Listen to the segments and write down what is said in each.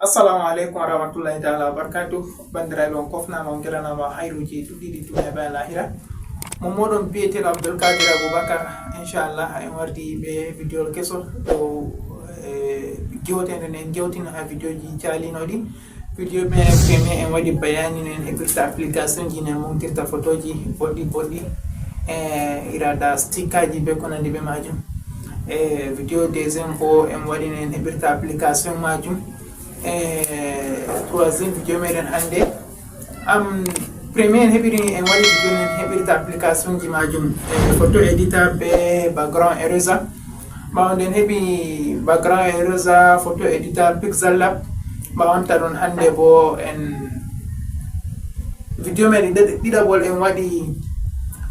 Assalamu alaikum warahmatullahi ta'ala wabarakatuh. Bandiraɓe on kofnama on gelanama hayruji ɗuɗɗiɗi duniya be lahira. Mon moɗon biyeteɗo Abdulkadir Abubakar. Inchallah en wardi ɓe vidéo kesol ɗo gewtede en gewtina ha vidéo ji jalinoɗi. Vidéo ɓe premier en waɗi bayani no en heɓirta application ji nen mumtirta photoji boɗɗi irada sticker ji be ko nandi be majum. Vidéo deuxième bo en waɗi no en heɓirta application majum. Troisième vidéo meɗen hande premier en heɓiri en waɗi vidéo en heɓirta application ji majum photo editor be background eraser. ɓawo nden heɓi background eraser photo editor pixel lab. ɓawonta ɗon hande bo en vidéo meɗen ɗiɗaɓol en waɗi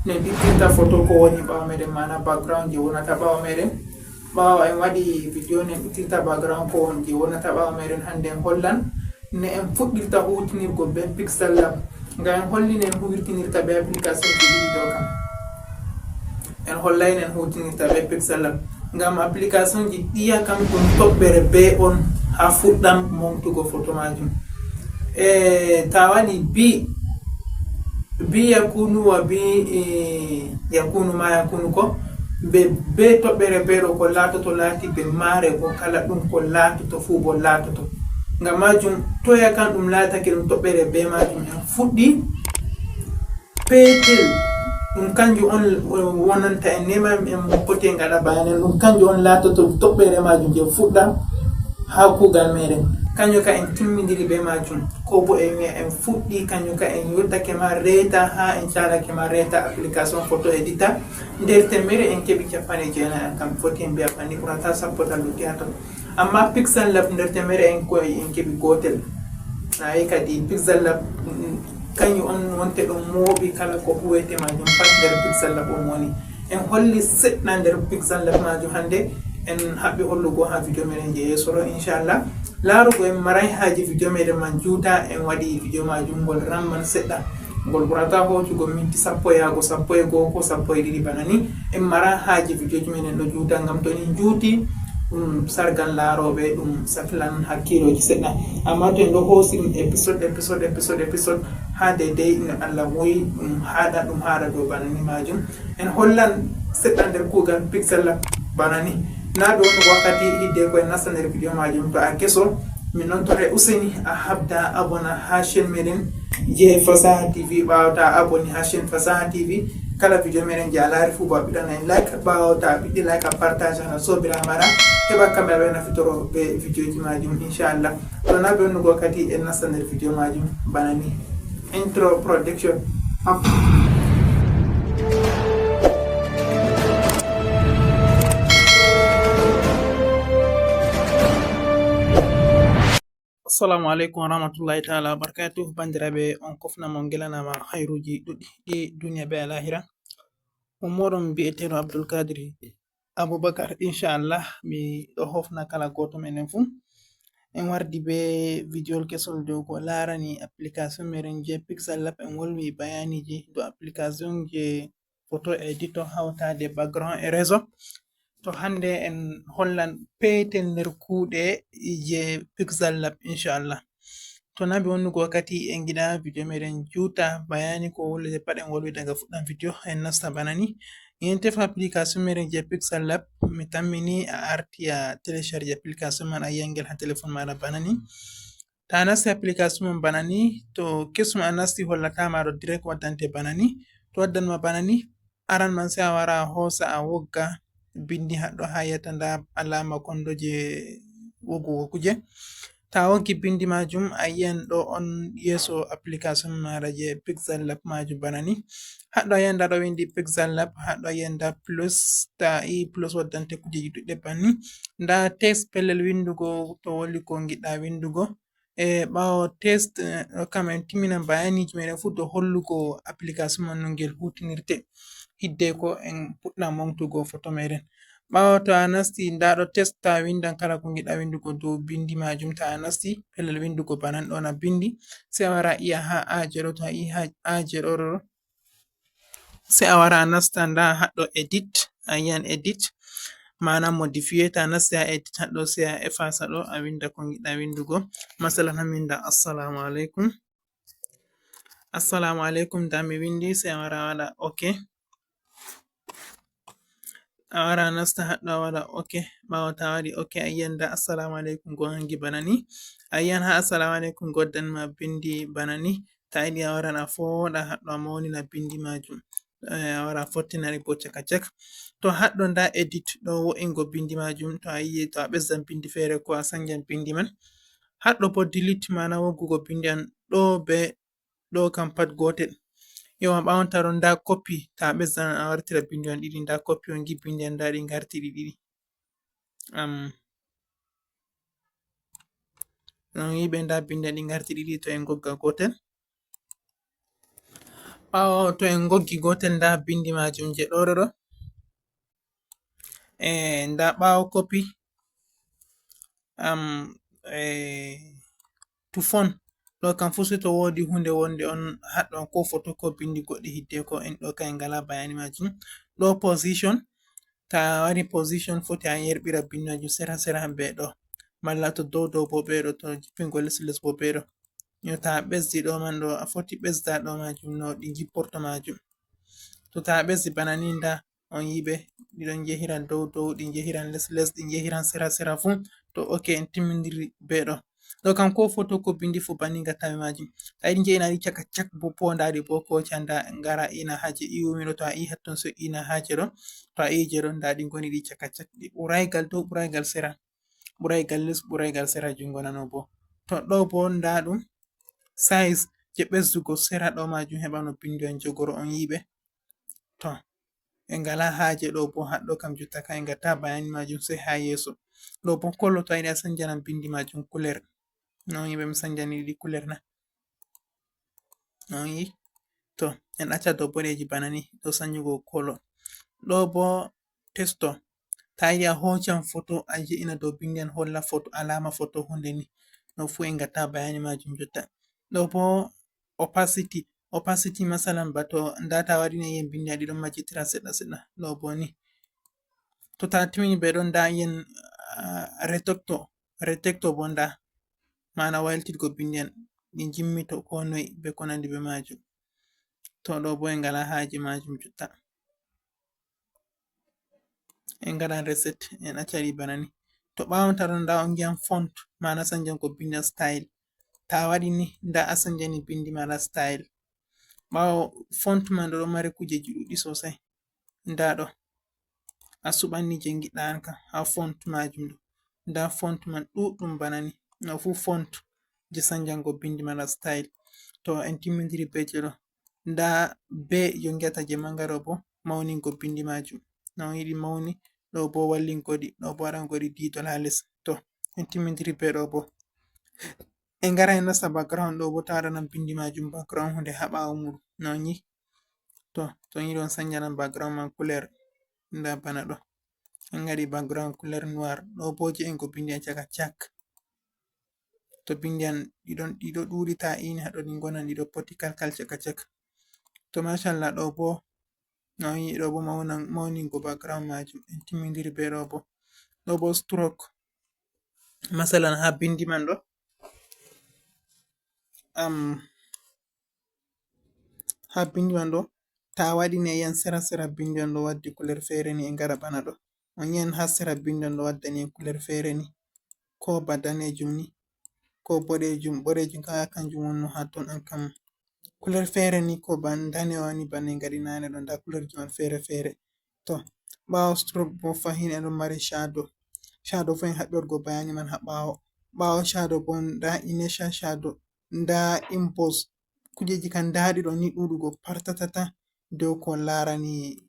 ne ɗiɗɗinta photo ko woni ɓawo meɗen mana background je wonata ɓawo meɗen. ɓawo en waɗi vidéo nen ɗiɗɗinta background ko woni je wonata ɓawo meɗen hande en hollan ne en fuɗɗirta hutinirgo be pixel lab ngam en hollini en huwirtinirta be application ji ɗiɗi ɗo kam en hollayni en hutinirta be pixel lab ngam application ji ɗiya kam ɗum toɓɓere be on ha fuɗɗam momtugo photo majum. Ta waɗi bi yakunu wa bi yakunu ma yakunu ko be toɓɓere be ɗo ko latoto laati be maare ko kala ɗum ko latoto fuu bo latoto ngam majum toya kan ɗum laatake ɗum toɓɓere be majum en fuɗɗi petel ɗum kanjum on wonanta en nema en poti ngaɗa bayanen ɗum kanjum on latoto toɓɓere majum je fuɗɗa ha kugal meɗen kanjum ka en timmidiri be majum ko bo en wi'a en fuɗɗi kanjum ka en yottake ma reta ha en calake ma reta application photo editor nder temmere en keɓi 90 kam foti en mbiya fanni ɓurata sappo tan lutti ha ton amma pixel lab nder temmere en keɓi gotel ayi kadi pixel lab kanjum on wonte ɗon mooɓi kala ko huwete majum pat nder pixel lab on woni en holli seɗɗa nder pixel lab majum hande en haɓɓi hollugo ha vidéo meɗen je yesoro inchallah laarugo en maray haji vidéo meɗen man juuta en waɗi vidéo majum ngol ramman seɗɗa ngol ɓurata hocugo minti 10 yago 11 ko 12 bana ni en mara haji vidéo ji meɗen ɗo juuta ngam to ni juuti ɗum sargan laaroɓe ɗum saflan hakkiloji seɗɗa amma to en ɗo hoosi ɗum épisode ha dedei no Allah woyi ɗum haɗa dow bana ni majum en hollan seɗɗa nder kuugal pixel lab bana ni na ɗo on wakkati hidde koye nasta nder vidéo majum to a keso min noon tore useni a habda abona ha chaine meɗen je Fasaha TV. ɓawata aboni ha chaine Fasaha TV kala vidéo meɗen je a laari fuu bo a ɓiɗana en like ɓawata a ɓiɗɗi like a partage hana sobira mara heɓa kamɓe aɓe nafitoro be vidéo ji majum inchallah to na ɓe onnugo wakkati en nasta nder vidéo majum bana ni intro production. Assalamu alaikum warahmatullahi ta'ala wabarakatuh. Bandiraɓe on kofnama on gelanama hayruji ɗuɗɗi ɗi duniya be lahira. Mon moɗon bi'eteɗo Abdulkadir Abubakar. Inchallah mi ɗo hofna kala goto menen fu en wardi be vidéo kesol dow ko larani application meɗen je pixel lab. En wolwi bayaniji do application je photo editor hawtade background eraser. To hande en hollan petel nder kuuɗe je pixel lab inchallah. To na ɓe wonnugo wakkati en giɗa vidéo meɗen juuta bayani ko wollete pat en wolwi daga fuɗɗam vidéo en nasta bana ni en tefa application meɗen je pixel lab mi tammini a arti a télécharge application man a yiyangel ha téléphone maɗa bana ni. Ta nasti application man bana ni to kesum a nasti hollatama ɗo direct waddante bana ni to waddanma bana ni aran man sai a wara a hosa a wogga bindi haɗɗo ha yiyata nda alama kondo je woggugo kuje. Ta woggi bindi majum a yiyan ɗo on yeso application maɗa je pixel lab majum bana ni haɗɗo a yiyan nda ɗo windi pixel lab haɗɗo a yiyan nda plus ta i plus waddante kujeji ɗuɗɗe banni nda text pellel windugo to woli ko giɗɗa windugo ɓawo test kam en timminan bayaniji meɗen fu dow hollugo application man no ngel hutinirte hidde ko en puɗɗa momtugo photo meɗen. ɓawo to a nasti nda ɗo test ta windan kala ko giɗɗa windugo dow bindi majum. Ta a nasti pellel windugo banan ɗo na bindi sai a wara iya ha aje ɗo to a yi ha aje ɗo sai a wara a nasta nda haɗɗo edit a yiyan edit mana modifier ta nasti ha edit haɗo sai a efasa ɗo a winda ko giɗɗa windugo. Masalan ha min da assalamu alaikum, assalamu alaikum da mi windi sai a wara a waɗa ok, a wara a nasta haɗɗo a waɗa ok. Ɓawo ta waɗi ok a yi'an da assalamu alaikum go hangi bana ni, a yi'an ha assalamu alaikum goddanma bindi bana ni. Ta yiɗi a waran a foɗa haɗɗo a maunina bindi majum, a wara a fottinari bo caka cak. To haɗɗo nda edit ɗo wo'ingo bindi majum, to a yi to a ɓesdan bindi fere ko a sanjan bindi man. Haɗɗo bo delete mana woggugo bindi an ɗo be ɗo kam pat gotel. Yawa ɓawon taron nda copy, ta a ɓesdan a wartira bindi man ɗiɗi, nda copy on gi bindi an nda ɗi ngarti ɗi ɗiɗi. Non yiɓe nda bindi an ɗi ngarti ɗiɗi to en gogga gotel. Ɓawo to en goggi gotel nda bindi majum je ɗo ɗo, nda ɓawo copy to phone ɗo kam fu sai to wodi hunde wonde on haɗɗon ko photo ko bindi goɗɗi hiddeko en ɗo kam en ngala bayani majum. Ɗo position, ta wari position foti a yerɓira bindi majum sera sera be ɗo, malla to dow dow bo be ɗo, to jippingo les les bo be ɗo. Yo ta a ɓesdi ɗo man ɗo a foti ɓesda ɗo majum no ɗi jipporto majum. To ta a ɓesdi bana ni nda on yiɓe ɗiɗon jehiran dow dow, ɗi jehiran les les, ɗi jehiran sera sera fu. To ok en timmidiri be ɗo. Ɗo kam ko photo ko bindi fu banni ngatta be majum. Ta yiɗi je'ina ɗi caka cak bo pondaɗi bo koca nda ngara ina haje iwumi ɗo, to a yi hatton so ina haje ɗo, to a yi je ɗo nda ɗi ngoni ɗi caka cak, ɗi ɓuraigal dow ɓuraigal sera, ɓuraigal les ɓuraigal sera jungo nano bo. To ɗo bo nda ɗum size je ɓesdugo sera ɗo majum heɓa no bindi on jogoro on yiɓe. To en ngala haje ɗo bo haɗɗo kam jotta ka en ngatta bayani majum sai ha yeso. Ɗo bo kolo to a yiɗi a sanjanan bindi majum kuler, non yiɓe mi sanjani ɗi kuler na, non yi. To en acca dow boɗeji bana ni ɗo sanjugo kolo. Ɗo bo testo, ta yiɗi a hoccan photo a je'ina dow bindi an holla photo, alama photo hunde ni, ɗo fu en ngatta bayani majum jotta. Ɗo bo opacity, opacity masalan ba to nda ta waɗini yin bindi a ɗiɗon majjitira seɗɗa seɗɗa, ɗo bo ni. To ta timmini be ɗon nda yin retector bo nda mana wailtigo bindi an ɗi jimmito ko noi be ko nandi be majum. To ɗo bo en ngala haje majum jotta, en ngaɗan reset en accaɗi bana ni. To ɓawon taron nda on ngi'an font mana sanjango bindi an style, ta waɗi ni nda a sanjani bindi maɗa style. Ɓawo font man ɗo mari kujeji ɗuɗɗi sosai, nda ɗo a suɓan ni je giɗɗa an kam ha font majum ɗo, nda font man ɗuɗɗum bana ni, no fu font je sanjango bindi maɗa style. To en timmidiri be je ɗo, nda be je ngi'ata je manga ɗo bo mauningo bindi majum, no on yiɗi mauni, ɗo bo wallingodi, ɗo bo waɗangodi didol ha les. To en timmidiri be ɗo bo en ngara en nasta background, ɗo bo ta waɗanan bindi majum background hunde ha ɓawo muɗum, no on yi. To on yiɗi on sanjanan background man kuler, nda bana ɗo en ngaɗi background kuler noir. Ɗo bo je'ingo bindi an caka cak, to bindi an ɗiɗo ɗuɗi ta ini haɗo ɗi ngonan ɗiɗo poti kalkal caka cak. To mashallah ɗo bo no on yi, ɗo bo mauningo background majum. En timmidiri be ɗo bo. Ɗo bo stroke, masalan ha bindi man ɗo ha bindi man ɗo ta waɗini a yi'an sera sera bindi on ɗo waddi kuler fere ni, en ngara bana ɗo on yi'an ha sera bindi on ɗo waddani en kuler fere ni, ko ba danejum ni, ko boɗejum, boɗejum ka kanjum wonno ha ton an kam kuler fere ni, ko ban danewa ni bana en ngaɗi nane ɗo, nda kulerji man fere fere. To ɓawo stroke bo fahin en ɗon mari shadow, shadow fu en haɓɓi waɗugo bayani man ha ɓawo. Ɓawo shadow bo nda initial shadow, nda impose, kujeji kan nda ɗi ɗo ni ɗuɗugo partatata dow ko larani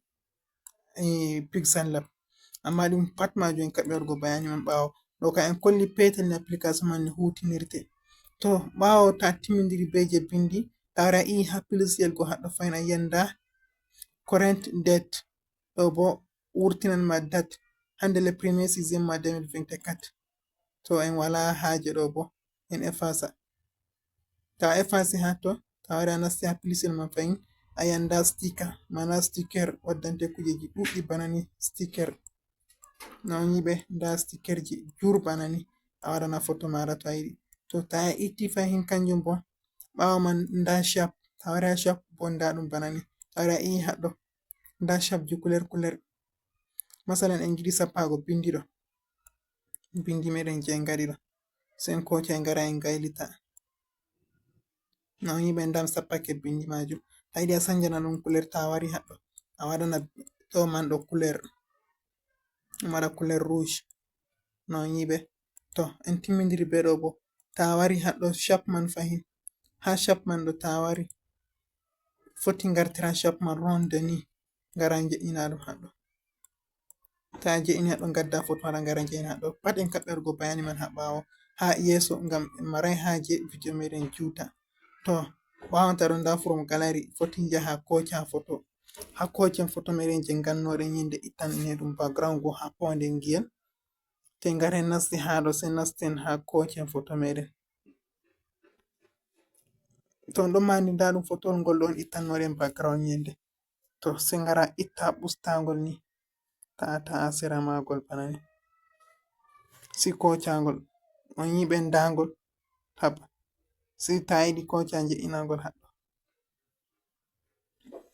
pixel lab, amma ɗum pat majum en kaɓɓi waɗugo bayani man ɓawo. Ɗo kam en kolli petel ni application man ni hutinirte. To ɓawo ta timmidiri be je bindi, ta wara i ha pilsiyel go haɗɗo fahin a yi'an nda current date, ɗo bo wurtinan ma date hande le premier sixième mois 2024. To en wala haje ɗo bo en efasa. Ta efasi ha to, ta wari a nasti ha pilsiyel man fahin a yi'an nda sticker, mana sticker waddante kujeji ɗuɗɗi bana ni sticker. non yiɓe nda stikerji jurbana ni a waɗana foto mara to a yiɗi. To ta itti fahin kanjum bo ɓawo man nda shap, ta wari ha shap bo nda ɗum bana ni, ta wari a ii haɗɗo nda shapji kuler kuler, masalan en giɗi sappago bindi ɗo, bindi meɗen je en ngaɗi ɗo, sen koca en ngara en gaylita, non yiɓe ndam sappake bindi majum. Ta yiɗi a sanjana ɗum kuler, ta wari haɗɗo a waɗana ɗo man ɗo kuler, waɗa kuler rouge, non yiɓe. To en timmidiri be ɗo bo, ta wari haɗɗo shap man fahin, ha shap man ɗo ta wari foti ngartira shap man ronde ni, ngara je'ina ɗum haɗɗo, ta je'ini haɗɗo ngadda foto maɗa ngara je'ina haɗɗo. Pat en kaɓɓi waɗugo bayani man ha ɓawo ha yeso ngam en marai haje video meɗen juuta. To wawanta ɗo nda from gallery foti njaha koca foto, ha kocen foto meɗen je gannoɗen yende ittan ɗum background go ha ponde ngiyel, te ngaren nasti ha ɗo sai nasten ha kocen foto meɗen. To on ɗon mari nda ɗum fotowol ngol ɗon ittannoɗen background yende, to sai ngara itta ɓustagol ni, ta'a sera magol bana ni, sai kocangol, on yiɓe ndangol haba, sai ta yiɗi koca je'inagol haɗɗo,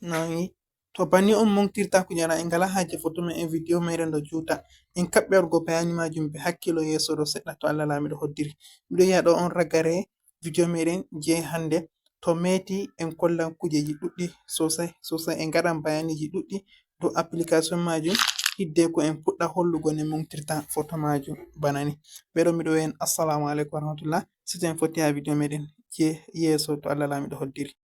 non yi. To banni on momtirta kujera en ngala haje foto men e video meɗen ɗo juuta, en kaɓɓi waɗugo bayani majum be hakkilo yeso ɗo seɗɗa to Allah lamiɗo hoddiri. Miɗo yi'a ɗo on ragare video meɗen je hande, to meti en kollan kujeji ɗuɗɗi sosai sosai, en ngaɗan bayaniji ɗuɗɗi dow application majum, hidde ko en fuɗɗa hollugo no momtirta foto majum bana ni. Ɓeɗo miɗo wi'a en assalamu alaikum warahmatullah, sai to en fotti ha video meɗen je yeso to Allah lamiɗo hoddiri.